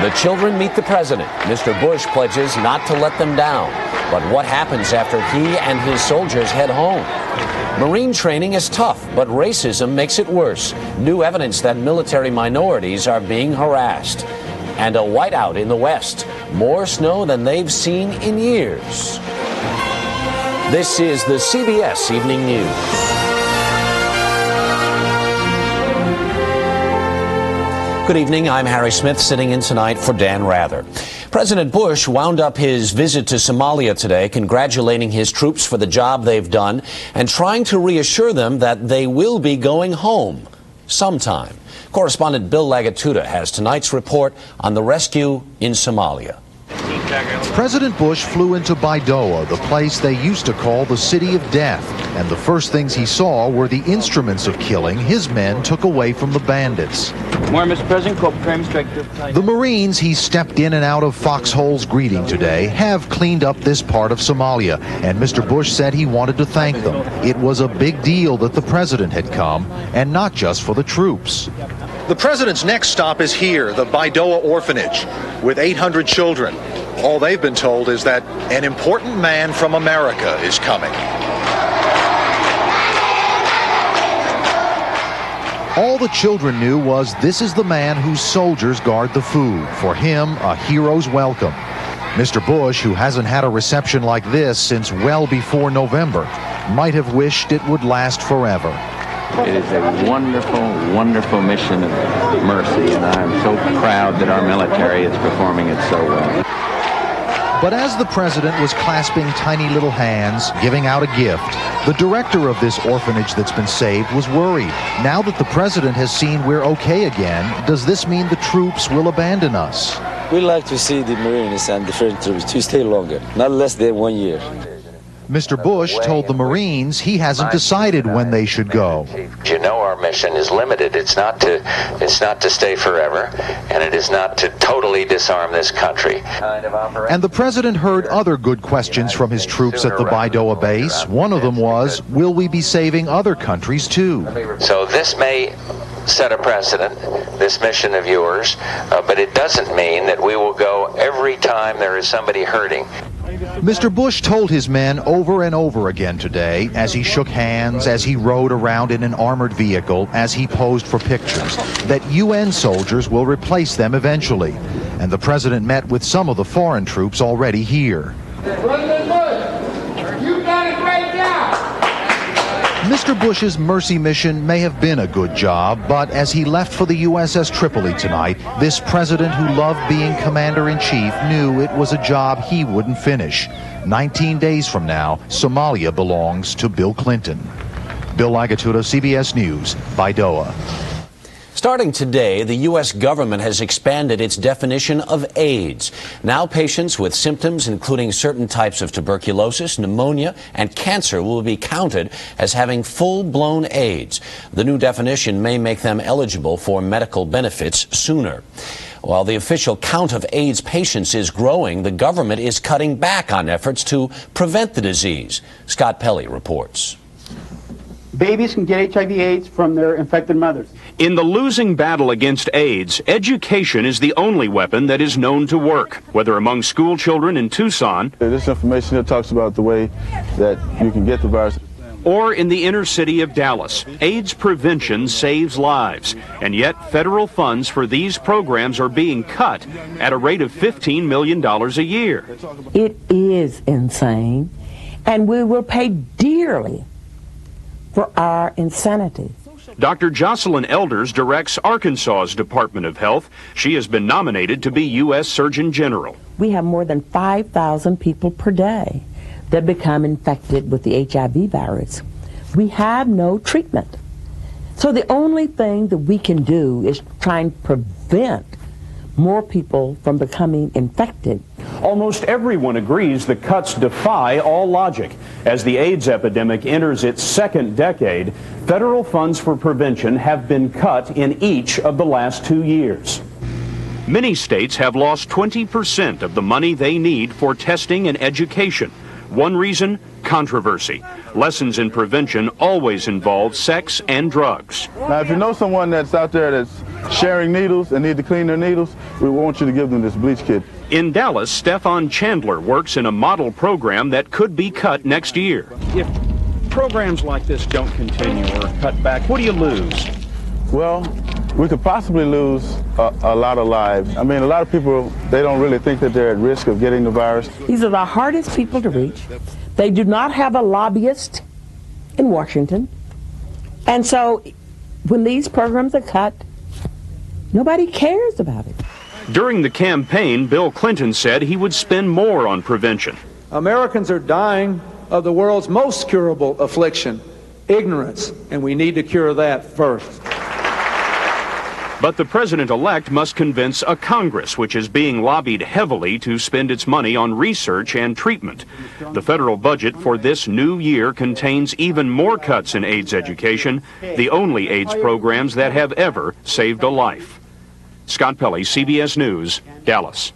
The children meet the president. Mr. Bush pledges not to let them down. But what happens after he and his soldiers head home? Marine training is tough, but racism makes it worse. New evidence that military minorities are being harassed. And a whiteout in the West. More snow than they've seen in years. This is the CBS Evening News. Good evening. I'm Harry Smith, sitting in tonight for Dan Rather. President Bush wound up his visit to Somalia today, congratulating his troops for the job they've done and trying to reassure them that they will be going home sometime. Correspondent Bill Lagatuda has tonight's report on the rescue in Somalia. President Bush flew into Baidoa, the place they used to call the City of Death, and the first things he saw were the instruments of killing his men took away from the bandits. More, Mr. President. The Marines he stepped in and out of foxholes greeting today have cleaned up this part of Somalia, and Mr. Bush said he wanted to thank them. It was a big deal that the president had come, and not just for the troops. The president's next stop is here, the Baidoa orphanage, with 800 children. All they've been told is that an important man from America is coming. All the children knew was this is the man whose soldiers guard the food. For him, a hero's welcome. Mr. Bush, who hasn't had a reception like this since well before November, might have wished it would last forever. It is a wonderful, wonderful mission of mercy, and I'm so proud that our military is performing it so well. But as the president was clasping tiny little hands, giving out a gift, the director of this orphanage that's been saved was worried. Now that the president has seen we're okay again, does this mean the troops will abandon us? We like to see the Marines and the French troops to stay longer, not less than 1 year. Mr. Bush told the Marines he hasn't decided when they should go. You know, our mission is limited. It's not to stay forever, and it is not to totally disarm this country. And the president heard other good questions from his troops at the Baidoa base. One of them was, will we be saving other countries too? So this may set a precedent, this mission of yours, but it doesn't mean that we will go every time there is somebody hurting. Mr. Bush told his men over and over again today, as he shook hands, as he rode around in an armored vehicle, as he posed for pictures, that UN soldiers will replace them eventually. And the president met with some of the foreign troops already here. President Bush, you've done a great job. Mr. Bush's mercy mission may have been a good job, but as he left for the USS Tripoli tonight, this president who loved being commander-in-chief knew it was a job he wouldn't finish. 19 days from now, Somalia belongs to Bill Clinton. Bill Lagatuda, CBS News, Baidoa. Starting today, the U.S. government has expanded its definition of AIDS. Now patients with symptoms including certain types of tuberculosis, pneumonia, and cancer will be counted as having full-blown AIDS. The new definition may make them eligible for medical benefits sooner. While the official count of AIDS patients is growing, the government is cutting back on efforts to prevent the disease. Scott Pelley reports. Babies can get HIV/AIDS from their infected mothers. In the losing battle against AIDS, education is the only weapon that is known to work, whether among school children in Tucson, this information that talks about the way that you can get the virus, or in the inner city of Dallas. AIDS prevention saves lives, and yet federal funds for these programs are being cut at a rate of $15 million a year. It is insane, and we will pay dearly for our insanity. Dr. Jocelyn Elders directs Arkansas's Department of Health. She has been nominated to be U.S. Surgeon General. We have more than 5,000 people per day that become infected with the HIV virus. We have no treatment. So the only thing that we can do is try and prevent more people from becoming infected. Almost everyone agrees the cuts defy all logic. As the AIDS epidemic enters its second decade, federal funds for prevention have been cut in each of the last 2 years. Many states have lost 20% of the money they need for testing and education. One reason, controversy. Lessons in prevention always involve sex and drugs. Now, if you know someone that's out there that's sharing needles and need to clean their needles, we want you to give them this bleach kit. In Dallas, Stefan Chandler works in a model program that could be cut next year. If programs like this don't continue or cut back, what do you lose? Well, we could possibly lose a lot of lives. I mean, a lot of people, they don't really think that they're at risk of getting the virus. These are the hardest people to reach. They do not have a lobbyist in Washington. And so when these programs are cut, nobody cares about it. During the campaign, Bill Clinton said he would spend more on prevention. Americans are dying of the world's most curable affliction, ignorance, and we need to cure that first. But the president-elect must convince a Congress which is being lobbied heavily to spend its money on research and treatment. The federal budget for this new year contains even more cuts in AIDS education, the only AIDS programs that have ever saved a life. Scott Pelley, CBS News, Dallas.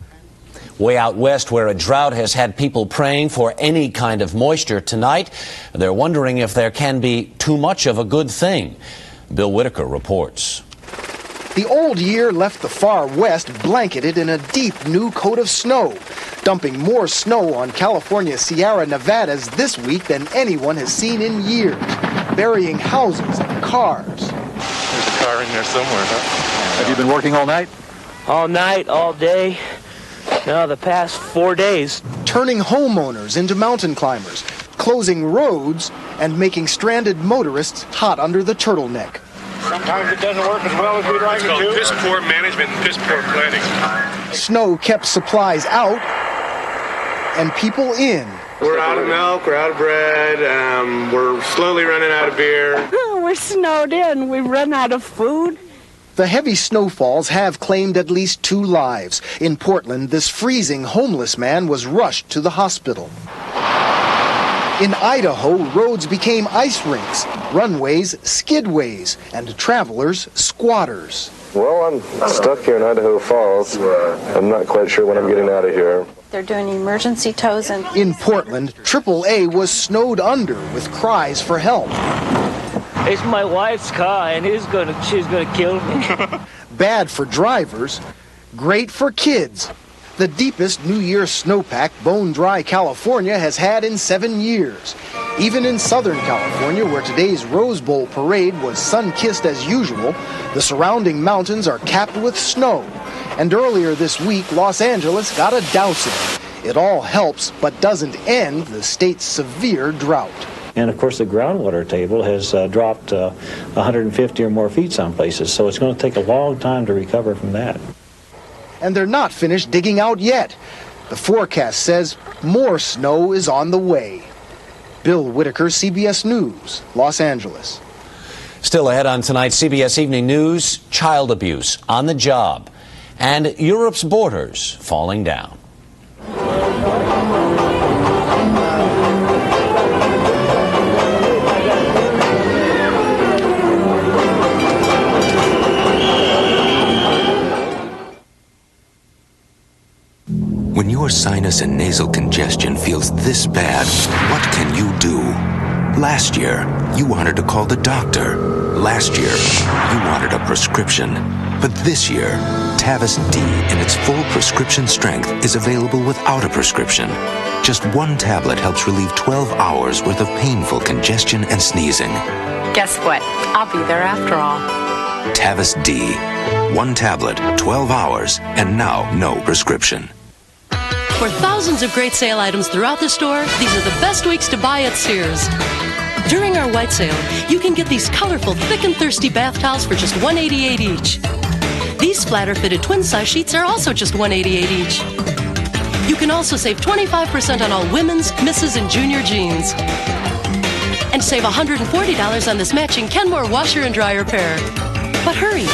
Way out west, where a drought has had people praying for any kind of moisture tonight, they're wondering if there can be too much of a good thing. Bill Whitaker reports. The old year left the far west blanketed in a deep new coat of snow, dumping more snow on California's Sierra Nevadas this week than anyone has seen in years, burying houses and cars. There's a car in there somewhere, huh? Have you been working all night? All night, all day. No, the past 4 days. Turning homeowners into mountain climbers, closing roads, and making stranded motorists hot under the turtleneck. Sometimes it doesn't work as well as we'd like it to. Piss poor management and piss poor planning. Snow kept supplies out and people in. We're out of milk, we're out of bread, we're slowly running out of beer. We're snowed in. We've run out of food. The heavy snowfalls have claimed at least 2 lives. In Portland, this freezing homeless man was rushed to the hospital. In Idaho, roads became ice rinks, runways skidways, and travelers squatters. Well, I'm stuck here in Idaho Falls. I'm not quite sure when I'm getting out of here. They're doing emergency tows. In Portland, AAA was snowed under with cries for help. It's my wife's car, and she's gonna kill me. Bad for drivers, great for kids. The deepest New Year's snowpack Bone Dry, California has had in 7 years. Even in Southern California, where today's Rose Bowl parade was sun-kissed as usual, the surrounding mountains are capped with snow. And earlier this week, Los Angeles got a dousing. It all helps, but doesn't end the state's severe drought. And of course the groundwater table has dropped 150 or more feet some places, so it's going to take a long time to recover from that. And they're not finished digging out yet. The forecast says more snow is on the way. Bill Whitaker, CBS News, Los Angeles. Still ahead on tonight's CBS Evening News, child abuse on the job and Europe's borders falling down. When your sinus and nasal congestion feels this bad, what can you do? Last year, you wanted to call the doctor. Last year, you wanted a prescription. But this year, Tavus D in its full prescription strength is available without a prescription. Just 1 tablet helps relieve 12 hours worth of painful congestion and sneezing. Guess what? I'll be there after all. Tavus D. 1 tablet, 12 hours, and now no prescription. For thousands of great sale items throughout the store, these are the best weeks to buy at Sears. During our white sale, you can get these colorful, thick and thirsty bath towels for just $188 each. These splatter-fitted twin-size sheets are also just $188 each. You can also save 25% on all women's, misses, and junior jeans. And save $140 on this matching Kenmore washer and dryer pair. But hurry!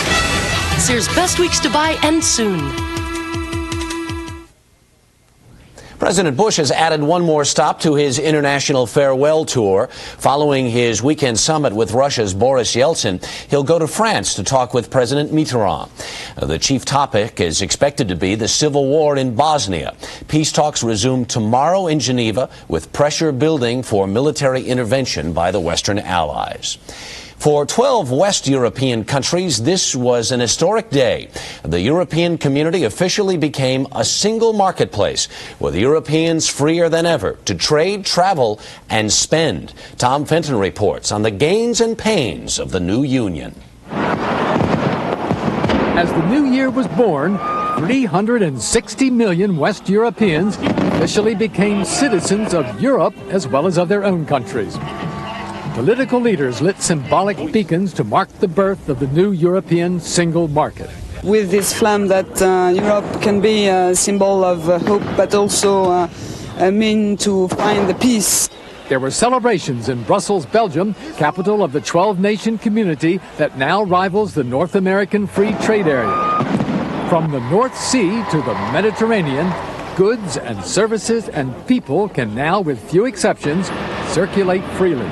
Sears' best weeks to buy end soon. President Bush has added one more stop to his international farewell tour. Following his weekend summit with Russia's Boris Yeltsin, he'll go to France to talk with President Mitterrand. The chief topic is expected to be the civil war in Bosnia. Peace talks resume tomorrow in Geneva, with pressure building for military intervention by the Western allies. For 12 West European countries, this was an historic day. The European community officially became a single marketplace, with Europeans freer than ever to trade, travel, and spend. Tom Fenton reports on the gains and pains of the new union. As the new year was born, 360 million West Europeans officially became citizens of Europe as well as of their own countries. Political leaders lit symbolic beacons to mark the birth of the new European single market. With this flame that Europe can be a symbol of hope, but also a mean to find the peace. There were celebrations in Brussels, Belgium, capital of the 12-nation community that now rivals the North American Free Trade Area. From the North Sea to the Mediterranean, goods and services and people can now, with few exceptions, circulate freely.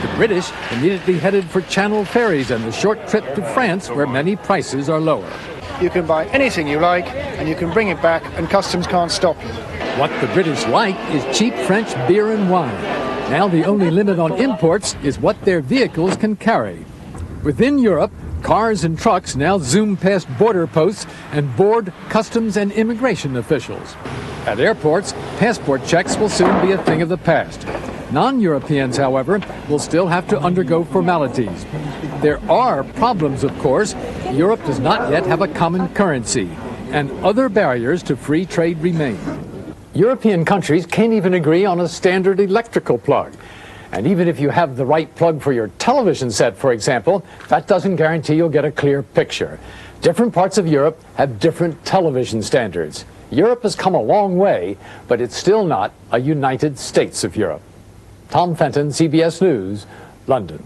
The British immediately headed for Channel ferries and the short trip to France, where many prices are lower. You can buy anything you like, and you can bring it back, and customs can't stop you. What the British like is cheap French beer and wine. Now the only limit on imports is what their vehicles can carry. Within Europe, cars and trucks now zoom past border posts and board customs and immigration officials. At airports, passport checks will soon be a thing of the past. Non-Europeans, however, will still have to undergo formalities. There are problems, of course. Europe does not yet have a common currency, and other barriers to free trade remain. European countries can't even agree on a standard electrical plug. And even if you have the right plug for your television set, for example, that doesn't guarantee you'll get a clear picture. Different parts of Europe have different television standards. Europe has come a long way, but it's still not a United States of Europe. Tom Fenton, CBS News, London.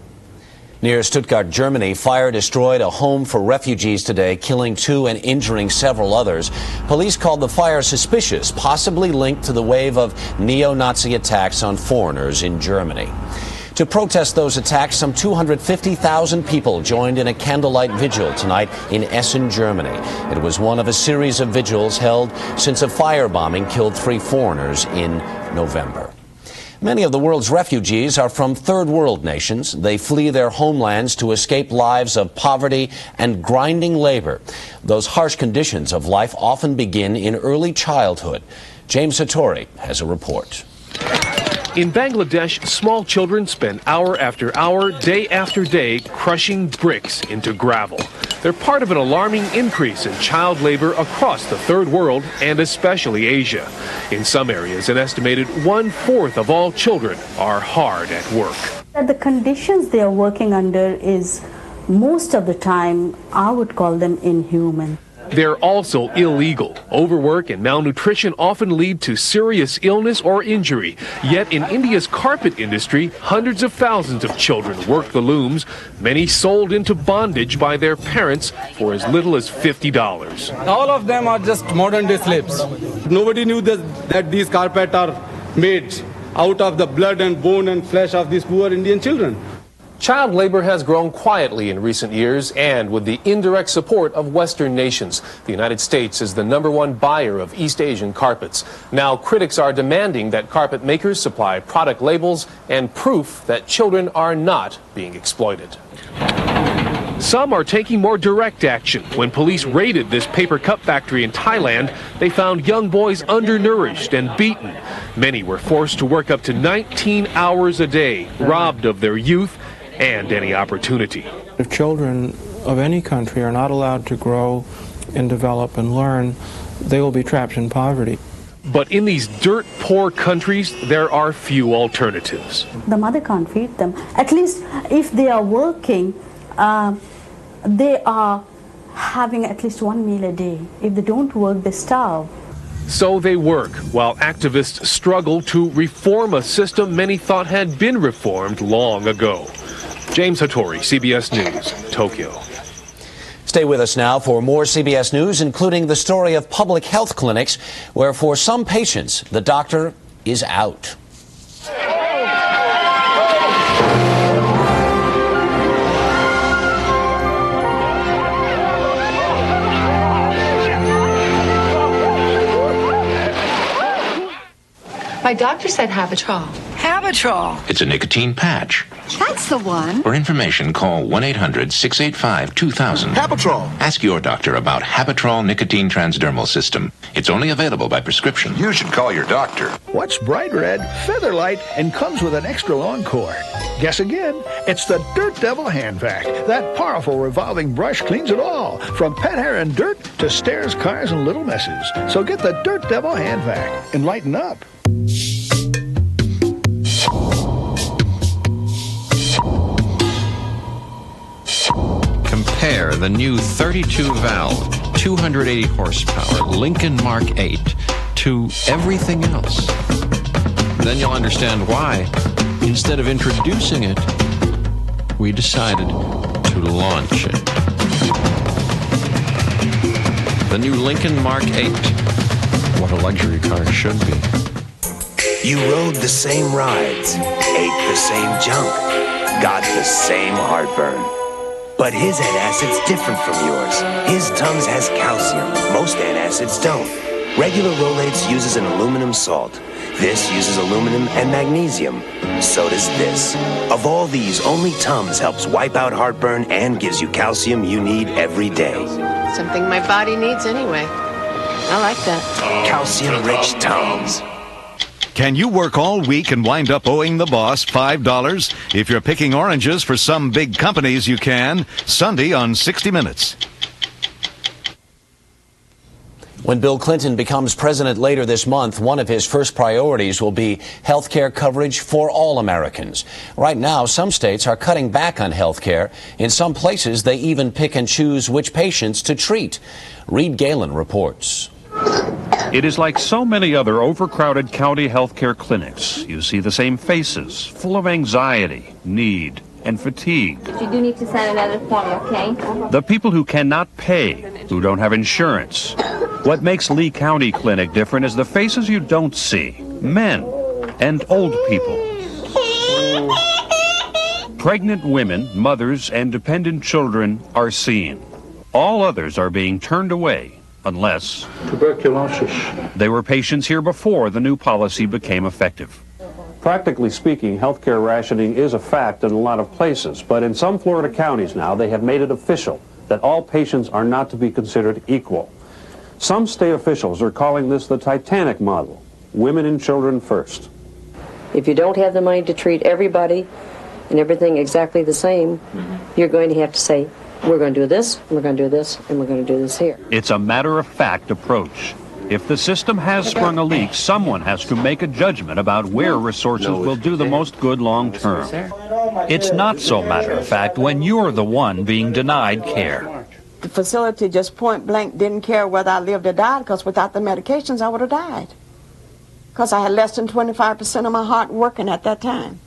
Near Stuttgart, Germany, fire destroyed a home for refugees today, killing 2 and injuring several others. Police called the fire suspicious, possibly linked to the wave of neo-Nazi attacks on foreigners in Germany. To protest those attacks, some 250,000 people joined in a candlelight vigil tonight in Essen, Germany. It was one of a series of vigils held since a firebombing killed 3 foreigners in November. Many of the world's refugees are from third world nations. They flee their homelands to escape lives of poverty and grinding labor. Those harsh conditions of life often begin in early childhood. James Hattori has a report. In Bangladesh, small children spend hour after hour, day after day, crushing bricks into gravel. They're part of an alarming increase in child labor across the third world and especially Asia. In some areas, an estimated 1/4 of all children are hard at work. The conditions they are working under is, most of the time, I would call them inhuman. They're also illegal. Overwork and malnutrition often lead to serious illness or injury. Yet in India's carpet industry, hundreds of thousands of children work the looms, many sold into bondage by their parents for as little as $50. All of them are just modern day slaves. Nobody knew that these carpets are made out of the blood and bone and flesh of these poor Indian children. Child labor has grown quietly in recent years and with the indirect support of Western nations. The United States is the #1 buyer of East Asian carpets. Now critics are demanding that carpet makers supply product labels and proof that children are not being exploited. Some are taking more direct action. When police raided this paper cup factory in Thailand, they found young boys undernourished and beaten. Many were forced to work up to 19 hours a day, robbed of their youth and any opportunity. If children of any country are not allowed to grow and develop and learn, they will be trapped in poverty. But in these dirt-poor countries, there are few alternatives. The mother can't feed them. At least if they are working, they are having at least 1 meal a day. If they don't work, they starve. So they work, while activists struggle to reform a system many thought had been reformed long ago. James Hattori, CBS News, Tokyo. Stay with us now for more CBS News, including the story of public health clinics, where for some patients, the doctor is out. My doctor said Habitrol. Habitrol? It's a nicotine patch. That's the one. For information, call 1-800-685-2000. Hapatrol. Ask your doctor about Hapatrol Nicotine Transdermal System. It's only available by prescription. You should call your doctor. What's bright red, featherlight, and comes with an extra long cord? Guess again. It's the Dirt Devil Hand Vac. That powerful revolving brush cleans it all, from pet hair and dirt to stairs, cars, and little messes. So get the Dirt Devil Hand Vac and lighten up. Compare the new 32-valve, 280 horsepower Lincoln Mark 8 to everything else. Then you'll understand why, instead of introducing it, we decided to launch it. The new Lincoln Mark 8. What a luxury car should be. You rode the same rides, ate the same junk, got the same heartburn. But his antacid's different from yours. His Tums has calcium. Most antacids don't. Regular Rolaids uses an aluminum salt. This uses aluminum and magnesium. So does this. Of all these, only Tums helps wipe out heartburn and gives you calcium you need every day. Something my body needs anyway. I like that. Calcium-rich Tums. Can you work all week and wind up owing the boss $5? If you're picking oranges for some big companies, you can. Sunday on 60 Minutes. When Bill Clinton becomes president later this month, one of his first priorities will be health care coverage for all Americans. Right now, some states are cutting back on health care. In some places, they even pick and choose which patients to treat. Reed Galen reports. It is like so many other overcrowded county healthcare clinics. You see the same faces, full of anxiety, need, and fatigue. You do need to sign another form, okay? The people who cannot pay, who don't have insurance. What makes Lee County Clinic different is the faces you don't see. Men and old people. Pregnant women, mothers, and dependent children are seen. All others are being turned away. Unless tuberculosis. They were patients here before the new policy became effective. Practically speaking, healthcare rationing is a fact in a lot of places, but in some Florida counties now, they have made it official that all patients are not to be considered equal. Some state officials are calling this the Titanic model, women and children first. If you don't have the money to treat everybody and everything exactly the same, you're going to have to say, we're going to do this, we're going to do this, and we're going to do this here. It's a matter-of-fact approach. If the system has sprung a leak, someone has to make a judgment about where resources will do the most good long-term. It's not so matter-of-fact when you're the one being denied care. The facility just point-blank didn't care whether I lived or died, because without the medications I would have died. Because I had less than 25% of my heart working at that time.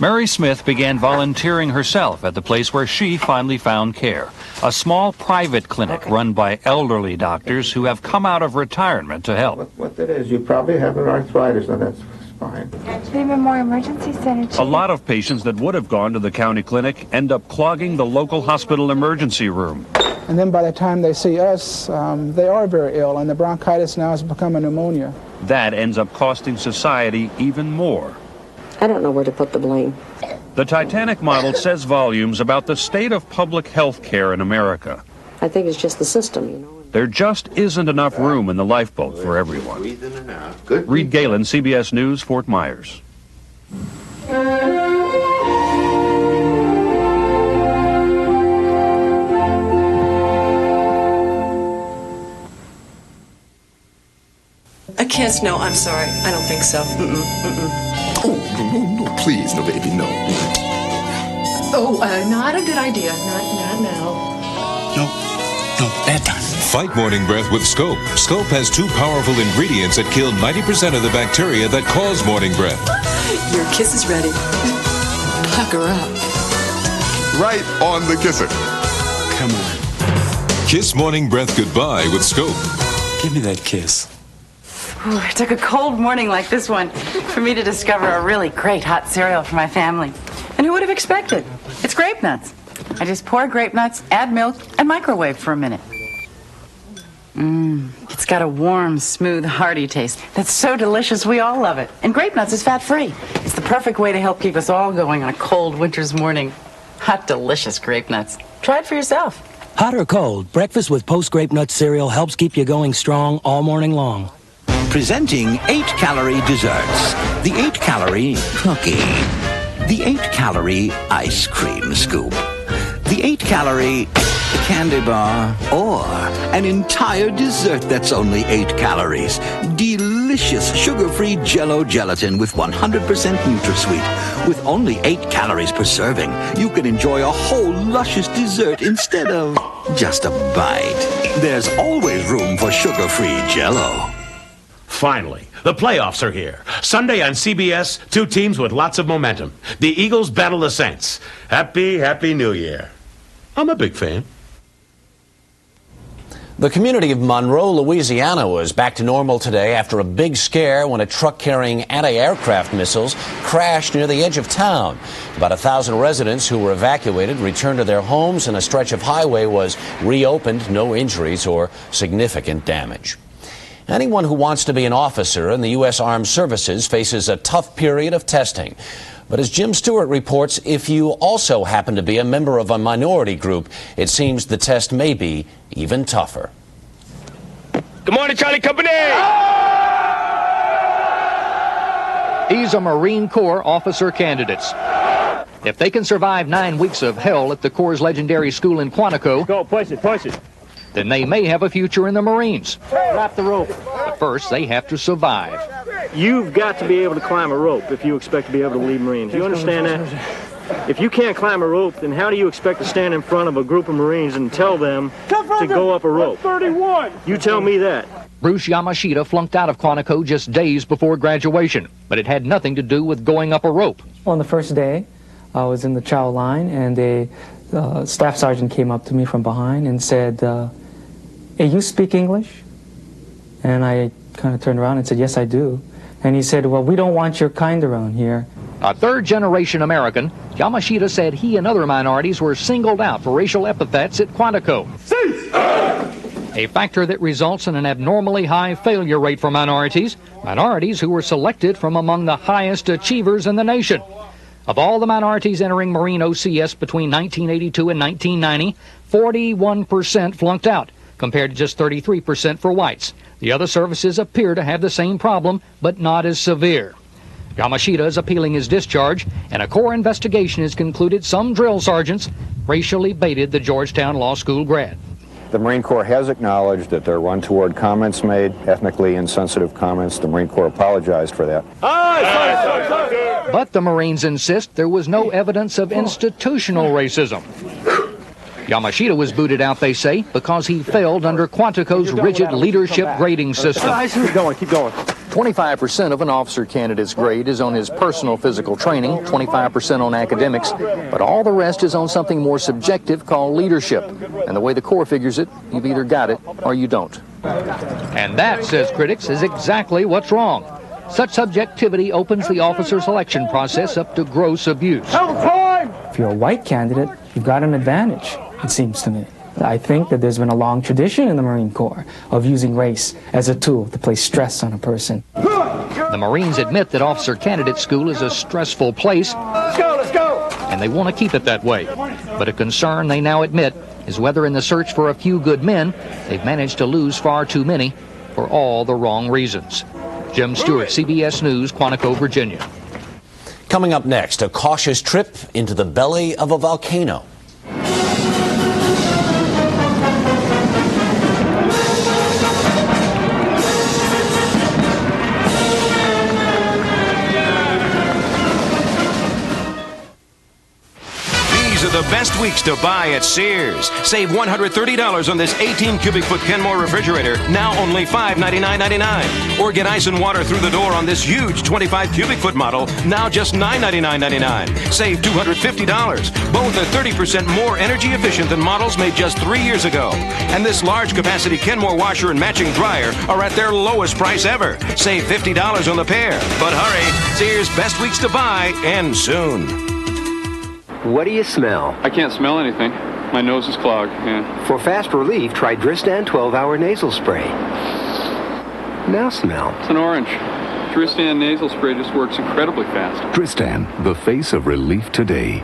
Mary Smith began volunteering herself at the place where she finally found care, a small private clinic run by elderly doctors who have come out of retirement to help. What that is, you probably have an arthritis, and that's fine. Maybe more emergency center. A lot of patients that would have gone to the county clinic end up clogging the local hospital emergency room. And then by the time they see us, they are very ill, and the bronchitis now has become a pneumonia. That ends up costing society even more. I don't know where to put the blame. The Titanic model says volumes about the state of public health care in America. I think it's just the system, you know. There just isn't enough room in the lifeboat for everyone. Reed Galen, CBS News, Fort Myers. A kiss? No, I'm sorry. I don't think so. Oh, no, please, no, baby, no. Oh, not a good idea. Not now. No, bedtime. Fight morning breath with Scope. Scope has 2 powerful ingredients that kill 90% of the bacteria that cause morning breath. Your kiss is ready. Pucker up. Right on the kisser. Come on. Kiss morning breath goodbye with Scope. Give me that kiss. Ooh, it took a cold morning like this one for me to discover a really great hot cereal for my family. And who would have expected? It's grape nuts. I just pour grape nuts, add milk, and microwave for a minute. It's got a warm, smooth, hearty taste that's so delicious we all love it. And grape nuts is fat-free. It's the perfect way to help keep us all going on a cold winter's morning. Hot, delicious grape nuts. Try it for yourself. Hot or cold, breakfast with Post-Grape Nut cereal helps keep you going strong all morning long. Presenting 8-calorie desserts. The 8-calorie cookie. The 8-calorie ice cream scoop. The 8-calorie candy bar. Or an entire dessert that's only 8 calories. Delicious sugar-free Jell-O gelatin with 100% NutraSweet. With only 8 calories per serving, you can enjoy a whole luscious dessert instead of just a bite. There's always room for sugar-free Jell-O. Finally, the playoffs are here. Sunday on CBS, 2 teams with lots of momentum. The Eagles battle the Saints. Happy New Year. I'm a big fan. The community of Monroe, Louisiana was back to normal today after a big scare when a truck carrying anti-aircraft missiles crashed near the edge of town. About 1,000 residents who were evacuated returned to their homes and a stretch of highway was reopened. No injuries or significant damage. Anyone who wants to be an officer in the U.S. Armed Services faces a tough period of testing. But as Jim Stewart reports, if you also happen to be a member of a minority group, it seems the test may be even tougher. Good morning, Charlie Company! These are Marine Corps officer candidates. If they can survive 9 weeks of hell at the Corps' legendary school in Quantico, go, push it. Then they may have a future in the Marines. Wrap the rope. But first, they have to survive. You've got to be able to climb a rope if you expect to be able to lead Marines. You understand that? If you can't climb a rope, then how do you expect to stand in front of a group of Marines and tell them to go up a rope? 31. You tell me that. Bruce Yamashita flunked out of Quantico just days before graduation, but it had nothing to do with going up a rope. On the first day, I was in the chow line, and a staff sergeant came up to me from behind and said, "Hey, you speak English?" And I kind of turned around and said, "Yes, I do." And he said, "Well, we don't want your kind around here." A third-generation American, Yamashita said he and other minorities were singled out for racial epithets at Quantico. A factor that results in an abnormally high failure rate for minorities who were selected from among the highest achievers in the nation. Of all the minorities entering Marine OCS between 1982 and 1990, 41% flunked out, compared to just 33% for whites. The other services appear to have the same problem, but not as severe. Yamashita is appealing his discharge, and a Corps investigation has concluded some drill sergeants racially baited the Georgetown Law School grad. The Marine Corps has acknowledged that there were untoward comments made, ethnically insensitive comments. The Marine Corps apologized for that. But the Marines insist there was no evidence of institutional racism. Yamashita was booted out, they say, because he failed under Quantico's rigid leadership grading system. Keep going. 25% of an officer candidate's grade is on his personal physical training, 25% on academics, but all the rest is on something more subjective called leadership. And the way the Corps figures it, you've either got it or you don't. And that, says critics, is exactly what's wrong. Such subjectivity opens the officer selection process up to gross abuse. If you're a white candidate, you've got an advantage, it seems to me. I think that there's been a long tradition in the Marine Corps of using race as a tool to place stress on a person. The Marines admit that officer candidate school is a stressful place. Let's go! And they want to keep it that way. But a concern they now admit is whether in the search for a few good men, they've managed to lose far too many for all the wrong reasons. Jim Stewart, CBS News, Quantico, Virginia. Coming up next, a cautious trip into the belly of a volcano. The best weeks to buy at Sears. Save $130 on this 18 cubic foot Kenmore refrigerator, now only $599.99. Or get ice and water through the door on this huge 25 cubic foot model, now just $999.99. Save $250. Both are 30% more energy efficient than models made just 3 years ago. And this large capacity Kenmore washer and matching dryer are at their lowest price ever. Save $50 on the pair. But hurry, Sears' best weeks to buy end soon. What do you smell? I can't smell anything. My nose is clogged, yeah. For fast relief, try Dristan 12-hour nasal spray. Now smell. It's an orange. Tristan nasal spray just works incredibly fast. Tristan, the face of relief today.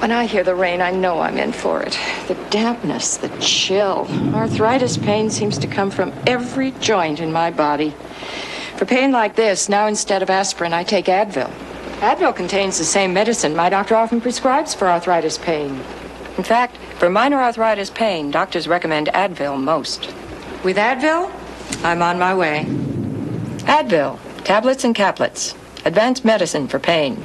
When I hear the rain, I know I'm in for it. The dampness, the chill. Arthritis pain seems to come from every joint in my body. For pain like this, now instead of aspirin, I take Advil. Advil contains the same medicine my doctor often prescribes for arthritis pain. In fact, for minor arthritis pain, doctors recommend Advil most. With Advil, I'm on my way. Advil, tablets and caplets. Advanced medicine for pain.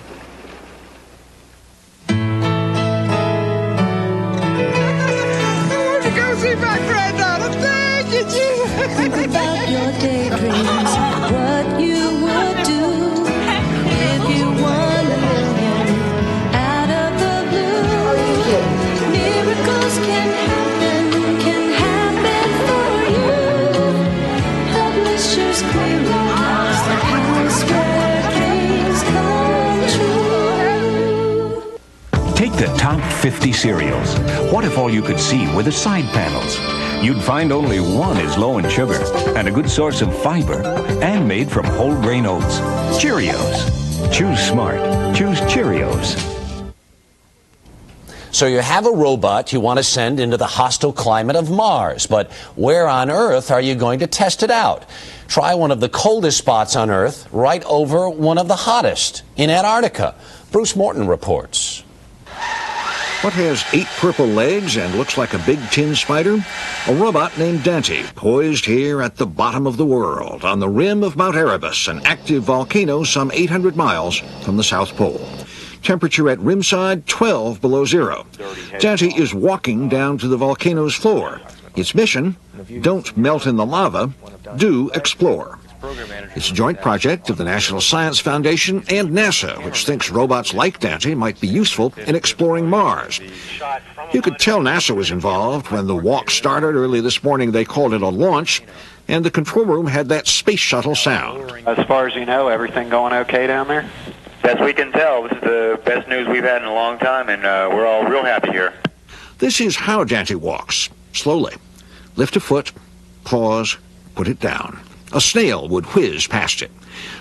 See my granddaughter. Thank you, Jesus. Think about your daydreams, what you would do if you won $1 million out of the blue. Miracles can happen for you. Publishers Clearinghouse, the house where dreams come true. Take the top 50 cereals. What if all you could see were the side panels? You'd find only one is low in sugar and a good source of fiber and made from whole grain oats. Cheerios. Choose smart. Choose Cheerios. So you have a robot you want to send into the hostile climate of Mars, but where on Earth are you going to test it out? Try one of the coldest spots on Earth right over one of the hottest, in Antarctica. Bruce Morton reports. What has 8 purple legs and looks like a big tin spider? A robot named Dante, poised here at the bottom of the world, on the rim of Mount Erebus, an active volcano some 800 miles from the South Pole. Temperature at rimside, 12 below zero. Dante is walking down to the volcano's floor. Its mission, don't melt in the lava, do explore. It's a joint project of the National Science Foundation and NASA, which thinks robots like Dante might be useful in exploring Mars. You could tell NASA was involved when the walk started early this morning. They called it a launch, and the control room had that space shuttle sound. As far as you know, everything going okay down there? Best we can tell. This is the best news we've had in a long time, and we're all real happy here. This is how Dante walks. Slowly. Lift a foot, pause, put it down. A snail would whiz past it.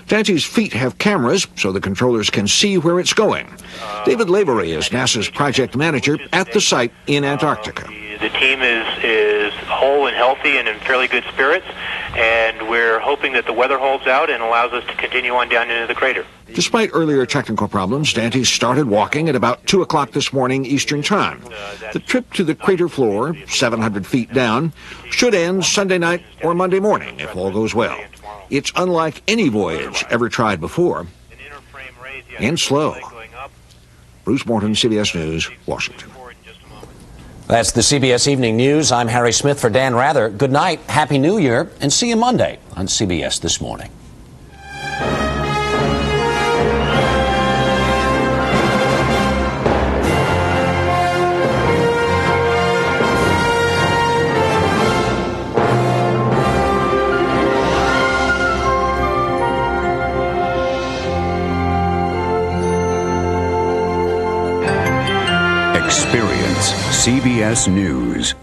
Dante's feet have cameras so the controllers can see where it's going. David Lavery is NASA's project manager at the site in Antarctica. The team is whole and healthy and in fairly good spirits, and we're hoping that the weather holds out and allows us to continue on down into the crater. Despite earlier technical problems, Dante started walking at about 2 o'clock this morning Eastern Time. The trip to the crater floor, 700 feet down, should end Sunday night or Monday morning if all goes well. It's unlike any voyage ever tried before, and slow. Bruce Morton, CBS News, Washington. That's the CBS Evening News. I'm Harry Smith for Dan Rather. Good night, Happy New Year, and see you Monday on CBS This Morning. Experience CBS News.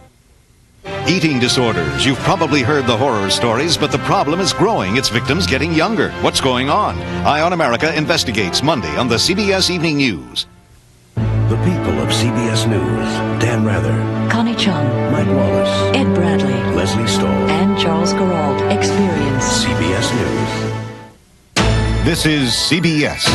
Eating disorders. You've probably heard the horror stories, but the problem is growing. Its victims getting younger. What's going on? Eye on America investigates Monday on the CBS Evening News. The people of CBS News. Dan Rather, Connie Chung, Mike Wallace, Ed Bradley, Leslie Stahl, and Charles Garald. Experience CBS News. This is CBS.